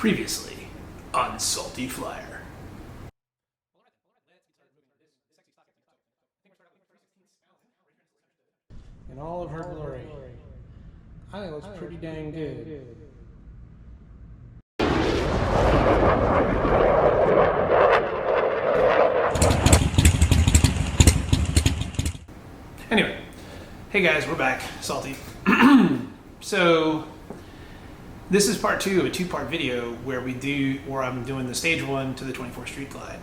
Previously on Salty Flyer. In all of her glory. I think it looks pretty dang good. Anyway, hey guys, we're back. Salty. So, this is part two of a two-part video where I'm doing the stage 1 to the 24th Street Glide.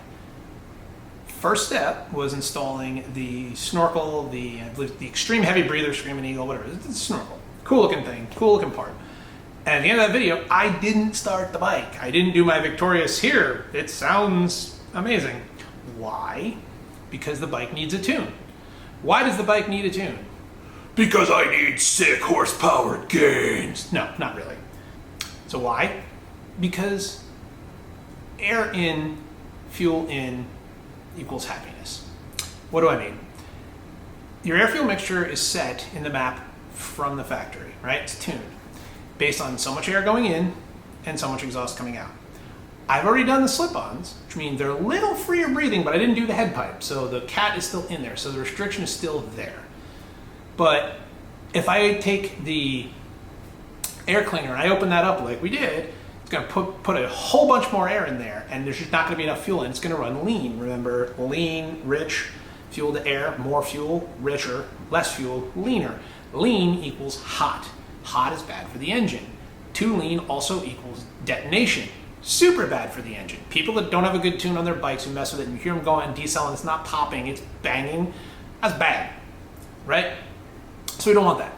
First step was installing the snorkel, the extreme heavy breather, Screaming Eagle, whatever. It's a snorkel. Cool looking thing, cool looking part. And at the end of that video, I didn't start the bike. I didn't do my victorious here. It sounds amazing. Why? Because the bike needs a tune. Why does the bike need a tune? Because I need sick horsepower gains. No, not really. So why? Because air in, fuel in equals happiness. What do I mean? Your air-fuel mixture is set in the map from the factory, right? It's tuned based on so much air going in and so much exhaust coming out. I've already done the slip-ons, which means they're a little freer breathing, but I didn't do the head pipe, so the cat is still in there, so the restriction is still there. But if I take the air cleaner and I open that up like we did, it's going to put a whole bunch more air in there, and there's just not going to be enough fuel, and it's going to run lean. Remember, lean, rich, fuel to air, more fuel, richer, less fuel, leaner. Lean equals hot. Hot is bad for the engine. Too lean also equals detonation. Super bad for the engine. People that don't have a good tune on their bikes who mess with it and you hear them going and decel and it's not popping, it's banging, that's bad, right? So we don't want that.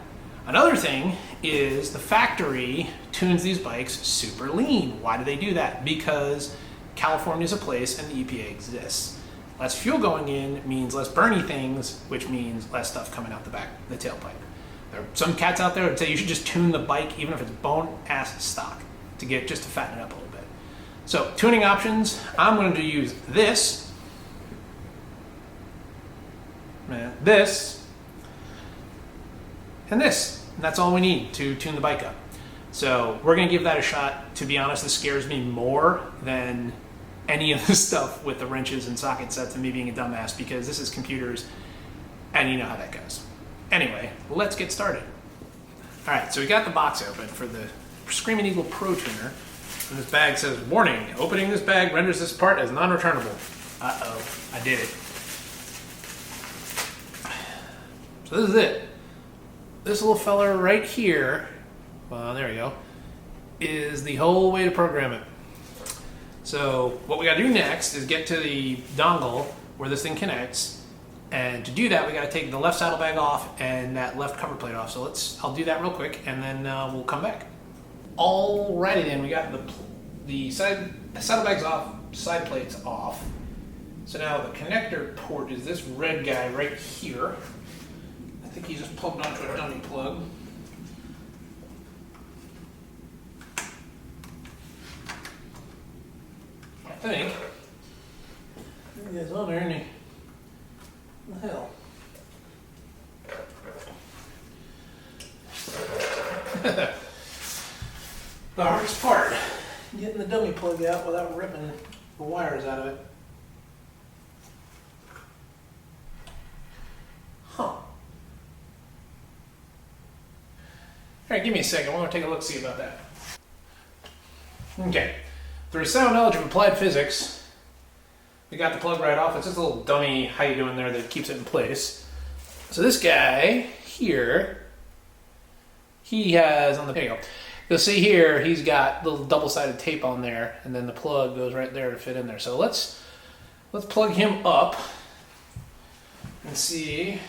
Another thing is the factory tunes these bikes super lean. Why do they do that? Because California is a place and the EPA exists. Less fuel going in means less burny things, which means less stuff coming out the back, the tailpipe. There are some cats out there that say you should just tune the bike even if it's bone-ass stock just to fatten it up a little bit. So tuning options, I'm going to use this, and this. And that's all we need to tune the bike up. So we're going to give that a shot. To be honest, this scares me more than any of this stuff with the wrenches and socket sets and me being a dumbass, because this is computers and you know how that goes. Anyway, let's get started. All right, so we got the box open for the Screaming Eagle Pro Tuner. And this bag says, warning, opening this bag renders this part as non-returnable. Uh-oh, I did it. So this is it. This little fella right here, well, there we go, is the whole way to program it. So what we gotta do next is get to the dongle where this thing connects. And to do that, we gotta take the left saddlebag off and that left cover plate off. So I'll do that real quick and then we'll come back. Alrighty then, we got the saddlebags off, side plates off. So now the connector port is this red guy right here. I think he just plugged onto a dummy plug. I think. There he is on there, isn't he? What the hell? The hardest part, getting the dummy plug out without ripping the wires out of it. Huh. All right, give me a second. I want to take a look, see about that. Okay. Through sound knowledge of applied physics, we got the plug right off. It's just a little dummy how you doing there that keeps it in place. So this guy here, he has on the, there you go. You'll see here, he's got little double-sided tape on there, and then the plug goes right there to fit in there. So let's plug him up and see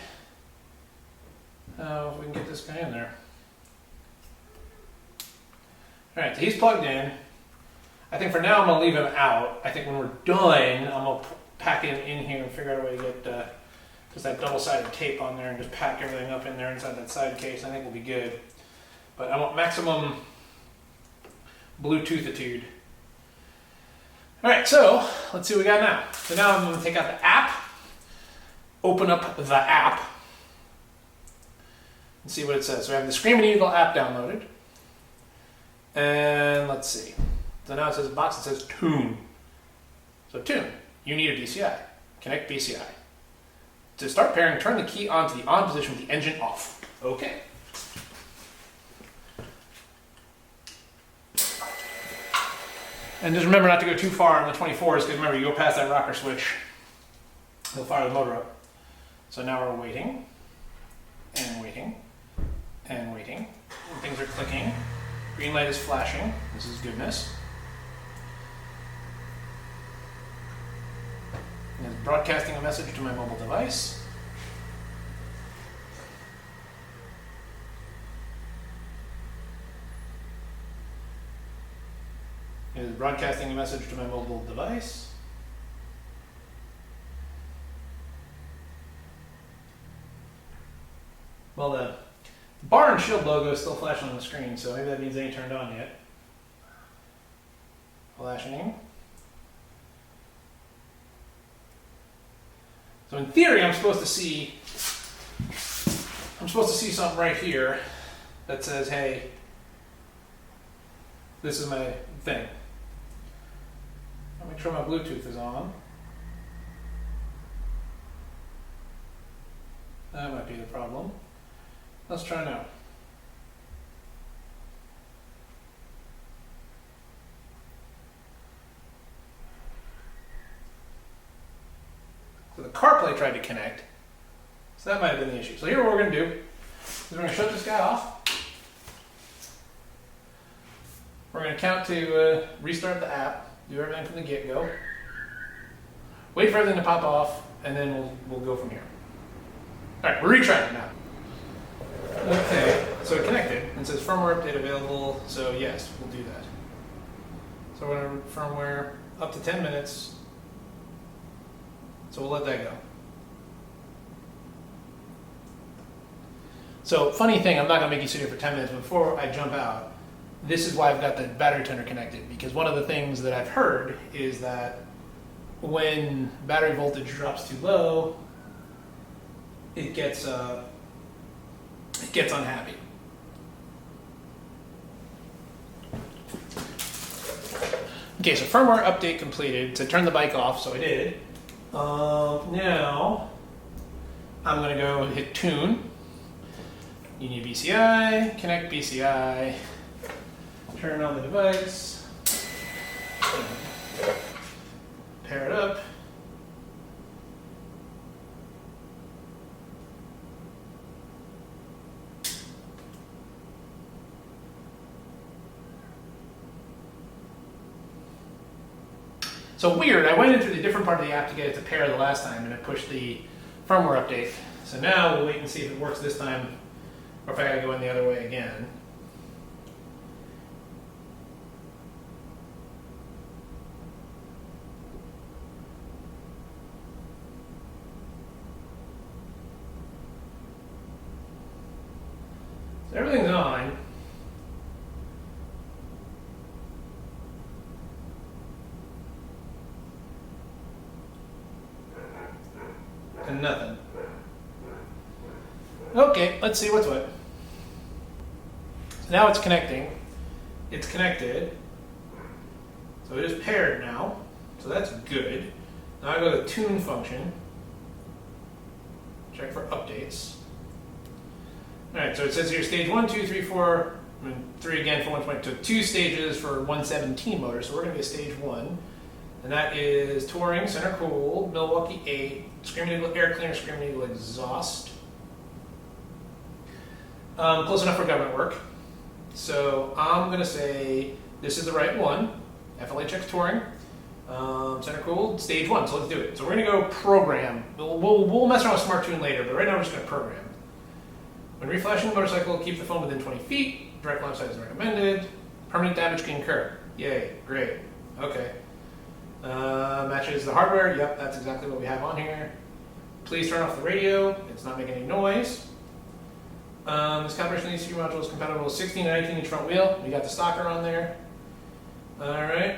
if we can get this guy in there. All right, so he's plugged in. I think for now I'm gonna leave him out. I think when we're done, I'm gonna pack him in here and figure out a way to get just that double-sided tape on there and just pack everything up in there inside that side case. I think we'll be good. But I want maximum Bluetooth-itude. All right, so let's see what we got now. So now I'm gonna take out the app, open up the app, and see what it says. So we have the Screaming Eagle app downloaded. And let's see. So now it says a box that says tune. So tune, you need a BCI. Connect BCI. To start pairing, turn the key on to the on position with the engine off. Okay. And just remember not to go too far on the 24s, because remember, you go past that rocker switch, it'll fire the motor up. So now we're waiting, and waiting, and waiting. And things are clicking. Green light is flashing. This is goodness. And it's broadcasting a message to my mobile device. It is broadcasting a message to my mobile device. Well, the bar and shield logo is still flashing on the screen, so maybe that means they ain't turned on yet. Flashing. So in theory, I'm supposed to see something right here that says, hey, this is my thing. I'll make sure my Bluetooth is on. That might be the problem. Let's try now. So the CarPlay tried to connect. So that might have been the issue. So here what we're going to do is we're going to shut this guy off. We're going to count to restart the app, do everything from the get-go. Wait for everything to pop off, and then we'll go from here. All right, we're retrying it now. Okay, so it connected and says firmware update available, so yes, we'll do that. So we're going to firmware up to 10 minutes, so we'll let that go. So funny thing, I'm not going to make you sit here for 10 minutes, but before I jump out, this is why I've got the battery tender connected, because one of the things that I've heard is that when battery voltage drops too low, it gets unhappy. Okay, so firmware update completed. To turn the bike off, so I did. Now I'm going to go hit tune. You need BCI, connect BCI, turn on the device, pair it up. So weird, I went into the different part of the app to get it to pair the last time, and it pushed the firmware update. So now we'll wait and see if it works this time, or if I gotta go in the other way again. So everything's on. And nothing. Okay, let's see what's what. So now it's connecting. It's connected. So it is paired now. So that's good. Now I go to the tune function. Check for updates. Alright, so it says here stage 1, 2, 3, 4, and 3 again for 120. So 2 stages for 117 motor. So we're going to be at stage 1. And that is Touring, Center Cooled, Milwaukee 8, Screaming Eagle Air Cleaner, Screaming Eagle Exhaust. Close enough for government work. So I'm going to say this is the right one. FLHX Touring, Center Cooled, stage 1. So let's do it. So we're going to go program. We'll mess around with Smart Tune later, but right now we're just going to program. When reflashing the motorcycle, keep the phone within 20 feet. Direct line of sight is recommended. Permanent damage can occur. Yay, great. Okay. Matches the hardware. Yep, that's exactly what we have on here. Please turn off the radio. It's not making any noise. This calibration of these two modules is compatible with 16 and 19 inch front wheel. We got the stocker on there. Alright.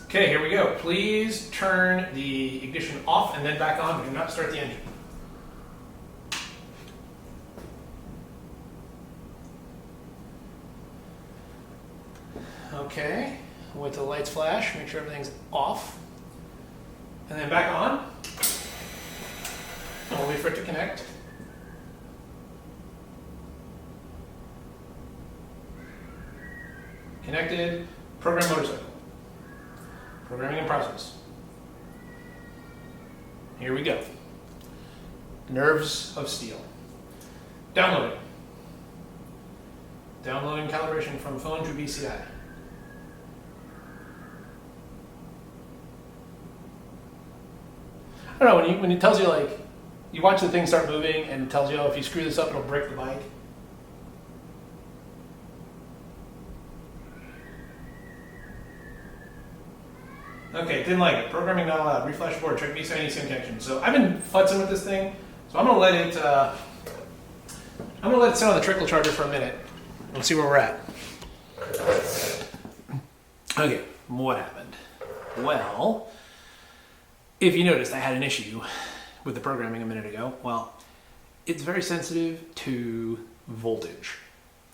Okay, here we go. Please turn the ignition off and then back on, but do not start the engine. Okay. Wait till the lights flash, make sure everything's off. And then back on. And we'll wait for it to connect. Connected. Program motorcycle. Programming in process. Here we go. Nerves of steel. Downloading. Downloading calibration from phone to BCI. I don't know, when it tells you, like, you watch the thing start moving and it tells you, oh, if you screw this up, it'll break the bike. Okay, didn't like it. Programming not allowed. Reflash board, check BCI ECM connection. So I've been futzing with this thing, so I'm gonna let it sit on the trickle charger for a minute. We'll see where we're at. Okay, what happened? Well, if you noticed, I had an issue with the programming a minute ago. Well, it's very sensitive to voltage.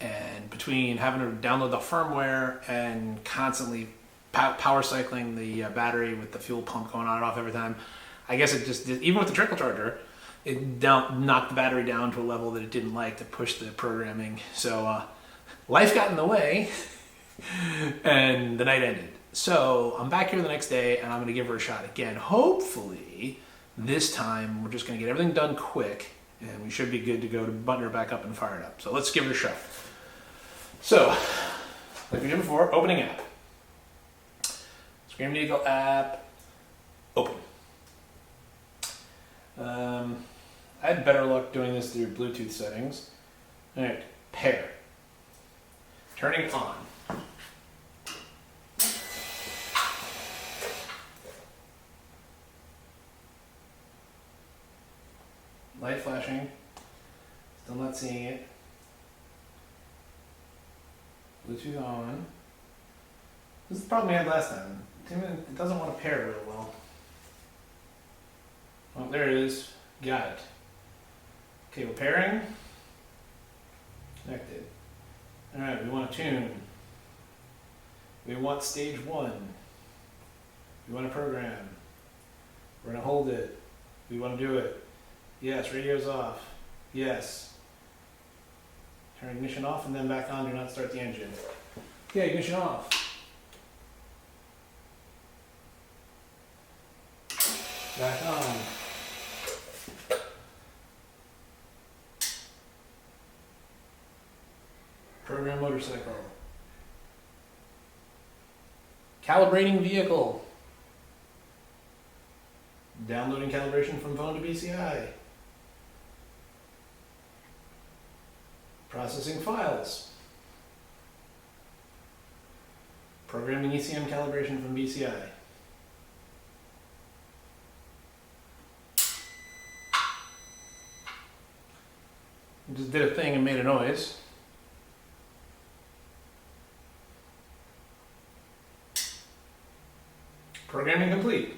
And between having to download the firmware and constantly power cycling the battery with the fuel pump going on and off every time, I guess it just did, even with the trickle charger, it knocked the battery down to a level that it didn't like to push the programming. So life got in the way and the night ended. So I'm back here the next day and I'm going to give her a shot again. Hopefully this time we're just going to get everything done quick and we should be good to go to button her back up and fire it up. So let's give it a shot. So, like we did before, opening app. Screaming Eagle app, open. I had better luck doing this through Bluetooth settings. All right, pair. Turning on. Light flashing. Still not seeing it. Bluetooth on. This is the problem we had last time. It doesn't want to pair real well. Oh, there it is. Got it. Okay, we're pairing. Connected. Alright, we want to tune. We want stage 1. We want to program. We're going to hold it. We want to do it. Yes, radio's off. Yes. Turn ignition off and then back on. Do not start the engine. Yeah, ignition off. Back on. Program motorcycle. Calibrating vehicle. Downloading calibration from phone to BCI. Processing files. Programming ECM calibration from BCI. Just did a thing and made a noise. Programming complete.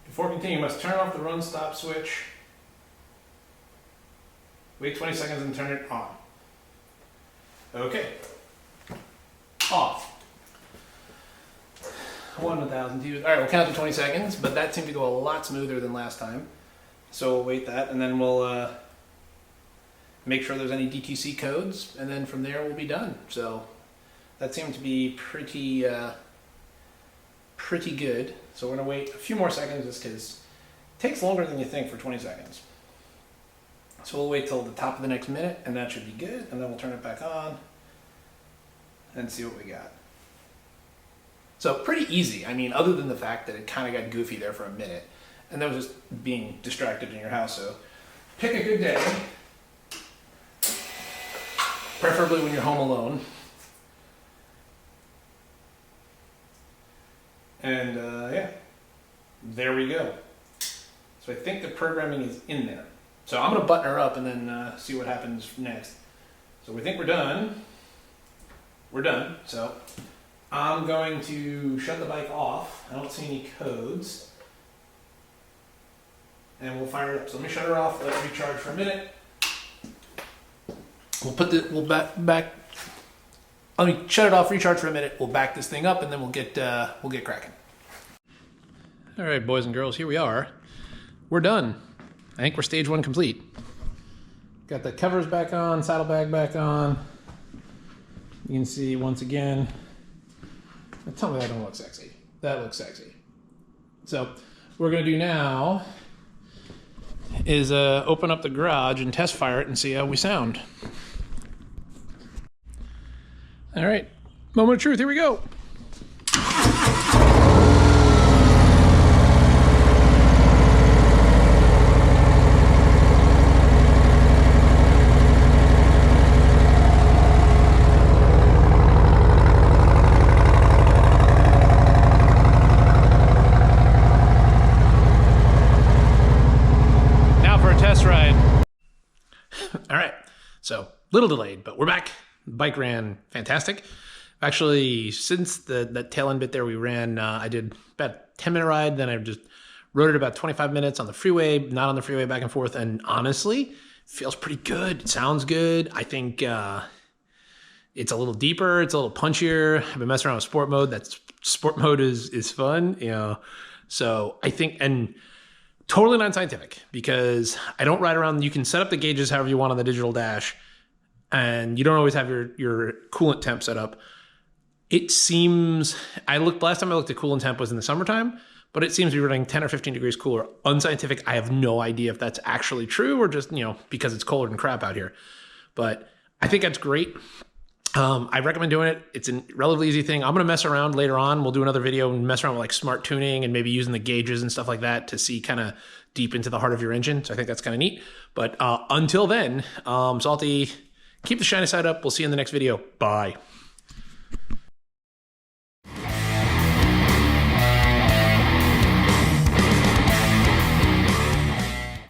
Before continuing, you must turn off the run stop switch. Wait 20 seconds and turn it on. Okay. Off. 1,000 views. All right, we'll count to 20 seconds, but that seemed to go a lot smoother than last time. So we'll wait that, and then we'll make sure there's any DTC codes, and then from there we'll be done. So that seemed to be pretty good. So we're gonna wait a few more seconds just because it takes longer than you think for 20 seconds. So we'll wait till the top of the next minute, and that should be good, and then we'll turn it back on and see what we got. So pretty easy. I mean, other than the fact that it kind of got goofy there for a minute, and that was just being distracted in your house. So pick a good day, preferably when you're home alone. And yeah, there we go. So I think the programming is in there. So I'm going to button her up and then see what happens next. So we think we're done. We're done. So I'm going to shut the bike off. I don't see any codes. And we'll fire it up. So let me shut her off, let it recharge for a minute. We'll let me shut it off, recharge for a minute. We'll back this thing up, and then we'll get cracking. All right, boys and girls, here we are. We're done. I think we're stage 1 complete. Got the covers back on, saddlebag back on. You can see once again. Tell me that don't look sexy. That looks sexy. So what we're gonna do now is open up the garage and test fire it and see how we sound. All right, moment of truth, here we go. All right, so little delayed, but we're back. The bike ran fantastic. Actually, since the tail end bit there we ran, I did about a 10-minute ride, then I just rode it about 25 minutes on the freeway, not on the freeway, back and forth, and honestly, feels pretty good. It sounds good. I think it's a little deeper, it's a little punchier. I've been messing around with sport mode. That sport mode is fun, you know. So I think, and totally non-scientific, because I don't ride around. You can set up the gauges however you want on the digital dash, and you don't always have your coolant temp set up. It seems, last time I looked at coolant temp was in the summertime, but it seems to be running 10 or 15 degrees cooler. Unscientific. I have no idea if that's actually true or just, you know, because it's colder than crap out here. But I think that's great. I recommend doing it. It's a relatively easy thing. I'm going to mess around later on. We'll do another video and mess around with like smart tuning and maybe using the gauges and stuff like that to see kind of deep into the heart of your engine. So I think that's kind of neat. But until then, Salty, keep the shiny side up. We'll see you in the next video. Bye.